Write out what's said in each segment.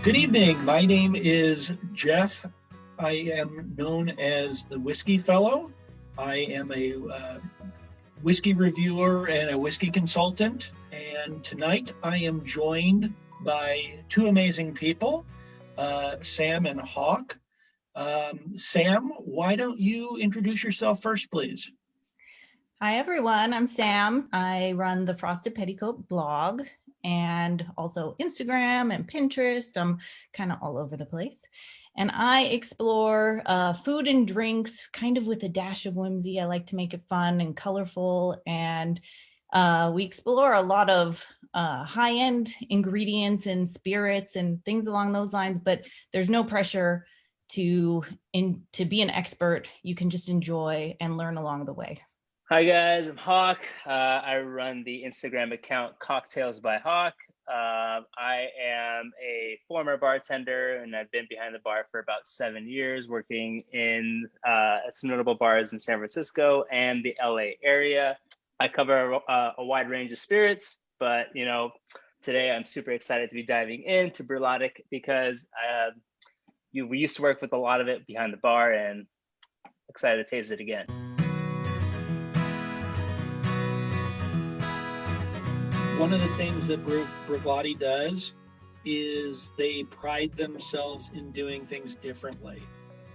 Good evening. My name is Jeff. I am known as the Whiskey Fellow. I am a whiskey reviewer and a whiskey consultant. And tonight I am joined by two amazing people, Sam and Hawk. Sam, why don't you introduce yourself first, please? Hi, everyone. I'm Sam. I run the Frosted Petticoat blog and also Instagram and Pinterest. I'm kind of all over the place. And I explore food and drinks kind of with a dash of whimsy. I like to make it fun and colorful. And we explore a lot of high-end ingredients and spirits and things along those lines, but there's no pressure to be an expert. You can just enjoy and learn along the way. Hi guys, I'm Hawk. I run the Instagram account Cocktails by Hawk. I am a former bartender and I've been behind the bar for about 7 years, working in some notable bars in San Francisco and the LA area. I cover a wide range of spirits, but today I'm super excited to be diving into Bruichladdich because we used to work with a lot of it behind the bar and excited to taste it again. One of the things that Bruichladdich does is they pride themselves in doing things differently.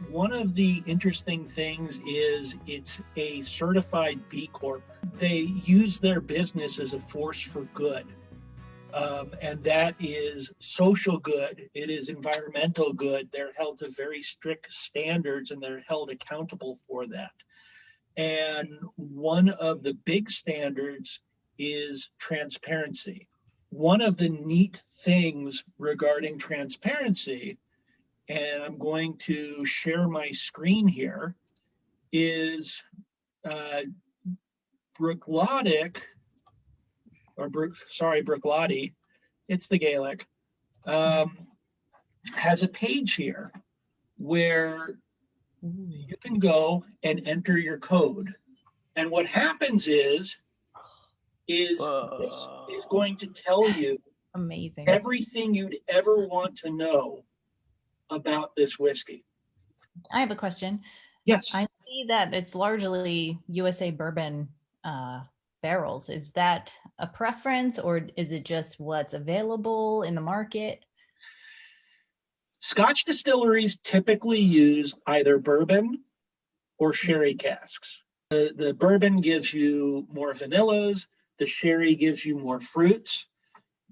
One of the interesting things is it's a certified B Corp. They use their business as a force for good. And that is social good. It is environmental good. They're held to very strict standards and they're held accountable for that. And one of the big standards is transparency. One of the neat things regarding transparency, and I'm going to share my screen here, is Bruichladdich, Bruichladdich, it's the Gaelic, has a page here where you can go and enter your code. And what happens is this is going to tell you everything you'd ever want to know about this whiskey. I have a question. Yes. I see that it's largely USA bourbon barrels. Is that a preference or is it just what's available in the market? Scotch distilleries typically use either bourbon or sherry casks. The bourbon gives you more vanillas. The sherry gives you more fruits,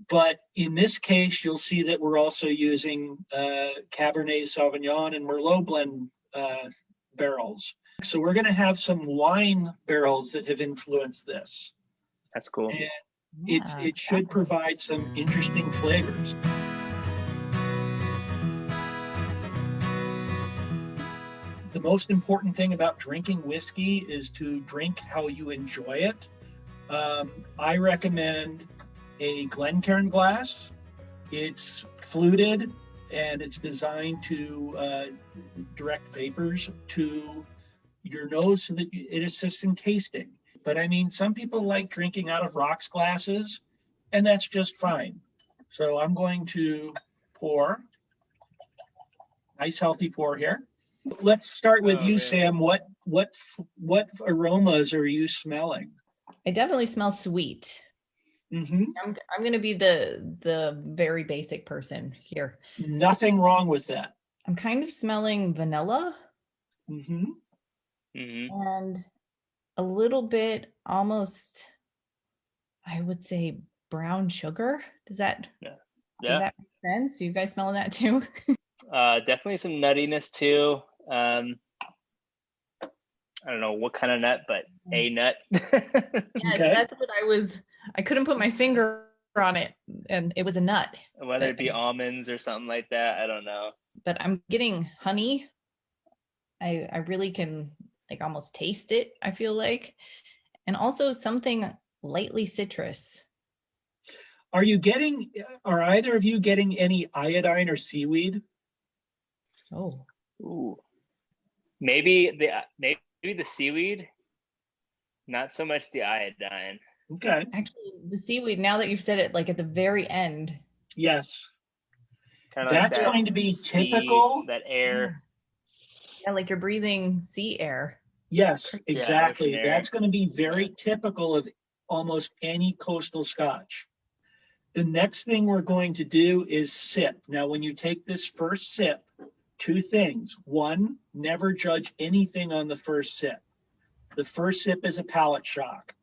but in this case, you'll see that we're also using Cabernet Sauvignon and Merlot blend barrels. So we're going to have some wine barrels that have influenced this. That's cool. And it should provide some interesting flavors. The most important thing about drinking whiskey is to drink how you enjoy it. I recommend a Glencairn glass. It's fluted and it's designed to direct vapors to your nose so that it assists in tasting. But I mean, some people like drinking out of rocks glasses, and that's just fine. So I'm going to pour. Nice healthy pour here. Let's start with you, Sam. What aromas are you smelling? I definitely smell sweet. Mm-hmm. I'm going to be the very basic person here. Nothing wrong with that. I'm kind of smelling vanilla. Mm-hmm. Mm-hmm. And a little bit almost, I would say, brown sugar. Does that make sense? Do you guys smell that too? Definitely some nuttiness too. I don't know what kind of nut, but a nut. Yes, okay. That's what I couldn't put my finger on it, and it was a nut. Whether it be almonds or something like that, I don't know. But I'm getting honey. I really can almost taste it, I feel like. And also something lightly citrus. Are either of you getting any iodine or seaweed? Oh. Ooh. Maybe the seaweed, not so much the iodine. Okay. Actually, the seaweed, now that you've said it, at the very end. Yes. Kind of like That's that going to be sea, typical. that air. Yeah, like you're breathing sea air. Yes, Yeah, exactly. ocean air. That's going to be very typical of almost any coastal Scotch. The next thing we're going to do is sip. Now, when you take this first sip, two things. One, never judge anything on the first sip. The first sip is a palate shock.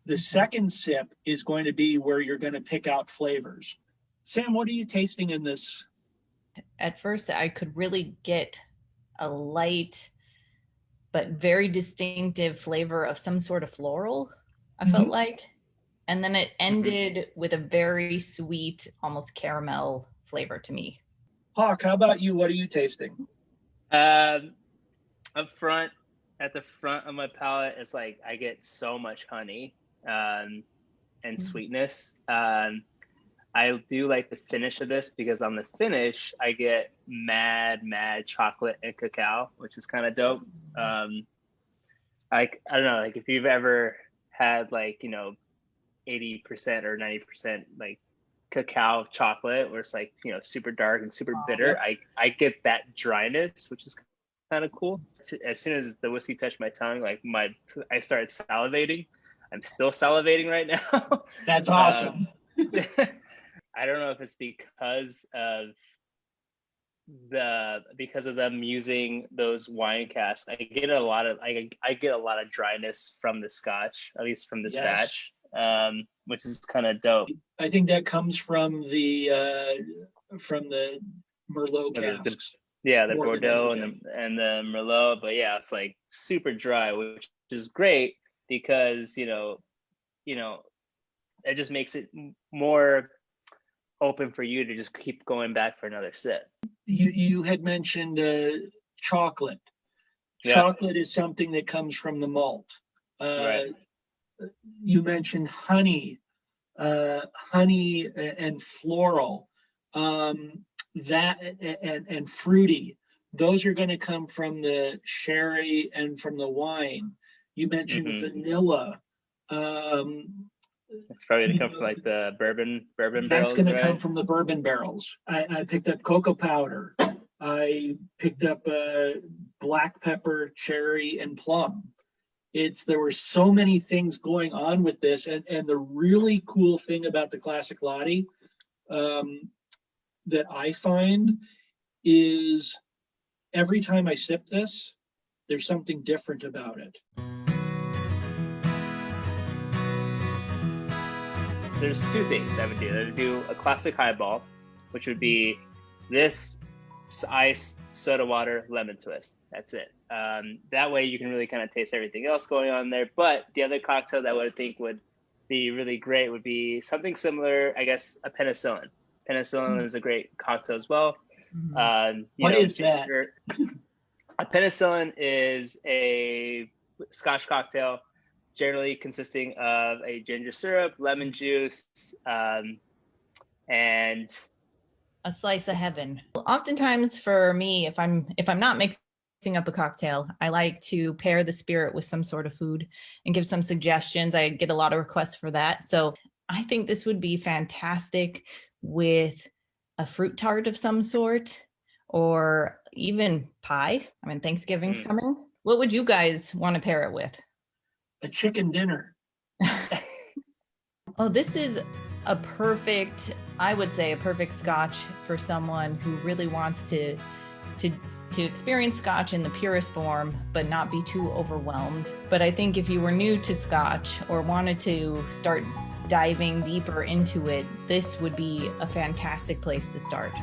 The second sip is going to be where you're going to pick out flavors. Sam, what are you tasting in this? At first, I could really get a light but very distinctive flavor of some sort of floral, I felt like. And then it ended with a very sweet, almost caramel flavor to me. Hawk, how about you? What are you tasting? Up front, at the front of my palate, it's like I get so much honey and sweetness. I do like the finish of this because on the finish, I get mad chocolate and cacao, which is kind of dope. Like, I don't know, like if you've ever had like, 80% or 90% like cacao chocolate where it's like, super dark and super bitter, I get that dryness, which is kind of cool. As soon as the whiskey touched my tongue, like I started salivating. I'm still salivating right now. That's awesome. I don't know if it's because of them using those wine casks. I get a lot of dryness from the Scotch, at least from this batch, which is kind of dope. I think that comes from the Merlot casks. The Bordeaux and the Merlot, but yeah, it's like super dry, which is great because it just makes it more open for you to just keep going back for another sip. You had mentioned chocolate. Yeah. Chocolate is something that comes from the malt. Right. You mentioned honey and floral, that and fruity. Those are going to come from the sherry and from the wine. You mentioned vanilla. It's probably going to come from like the bourbon barrels. That's going to come from the bourbon barrels. I picked up cocoa powder. I picked up black pepper, cherry, and plum. There were so many things going on with this, and the really cool thing about the Classic Laddie that I find is every time I sip this, there's something different about it. There's two things I would do. I would do a classic highball, which would be this ice, soda water, lemon twist. That's it. That way you can really kind of taste everything else going on there. But the other cocktail that I would think would be really great would be something similar, I guess, a penicillin. Penicillin is a great cocktail as well. What is that? A penicillin is a Scotch cocktail, generally consisting of a ginger syrup, lemon juice, and a slice of heaven. Oftentimes for me, if I'm not mixing up a cocktail, I like to pair the spirit with some sort of food and give some suggestions. I get a lot of requests for that. So I think this would be fantastic with a fruit tart of some sort, or even pie. I mean, Thanksgiving's coming. What would you guys want to pair it with? A chicken dinner. Oh, this is a perfect Scotch for someone who really wants to experience Scotch in the purest form, but not be too overwhelmed. But I think if you were new to Scotch or wanted to start diving deeper into it, this would be a fantastic place to start.